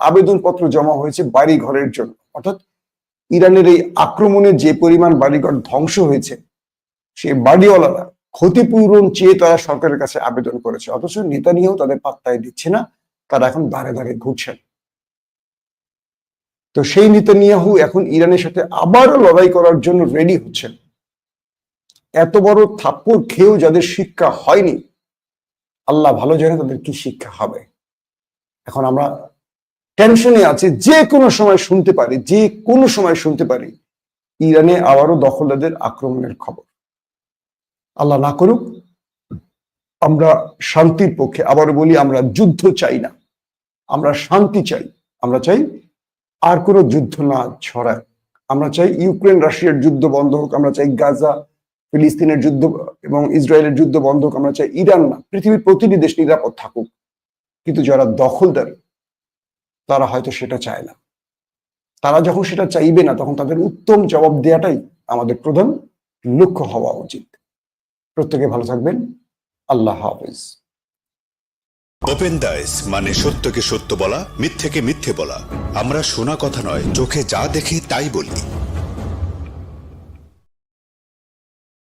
আবেদনপত্র জমা হয়েছে বাড়ি ঘরের জন্য। অর্থাৎ ইরানের এই আক্রমণে যে পরিমাণ বাড়িঘর ধ্বংস হয়েছে, সেই বাড়িওয়ালারা ক্ষতিপূরণ চেয়ে তারা সরকারের কাছে আবেদন করেছে, অথচ নেতানিয়াহু তাদের পাত্তাই দিচ্ছে না, তারা এখন দাঁড়ে দাঁড়ে ঘুরছেন। তো সেই নেতানিয়াহু এখন ইরানের সাথে আবারও লড়াই করার জন্য রেডি হচ্ছেন। এত বড় থাপ্পড় খেয়েও যাদের শিক্ষা হয়নি, আল্লাহ ভালো জানে তাদের কি শিক্ষা হবে। এখন আমরা টেনশনে আছি, যে কোনো সময় শুনতে পারি ইরানে আবারও দখলদারদের আক্রমণের খবর। আল্লাহ না করুক। আমরা শান্তির পক্ষে, আবারও বলি, আমরা যুদ্ধ চাই না, আমরা শান্তি চাই। আমরা চাই আর কোনো যুদ্ধ না ছড়ায়। আমরা চাই ইউক্রেন রাশিয়ার যুদ্ধ বন্ধ হোক, আমরা চাই গাজা ফিলিস্তিনের যুদ্ধ এবং ইসরায়েলের যুদ্ধ বন্ধ হোক, আমরা চাই ইরান না, পৃথিবীর প্রতিটি দেশ নিরাপদ থাকুক। কিন্তু যারা দখলদার তারা হয়তো সেটা চায় না। তারা যখন সেটা চাইবে না, তখন তাদের উত্তম জবাব দেওয়াটাই আমাদের প্রধান লক্ষ্য হওয়া উচিত। প্রত্যেকে ভালো থাকবেন। আল্লাহ হাফেজ। ওপেন দাইস মানে সত্যকে সত্য বলা, মিথ্যেকে মিথ্যে বলা। আমরা শোনা কথা নয়, চোখে যা দেখি তাই বলি।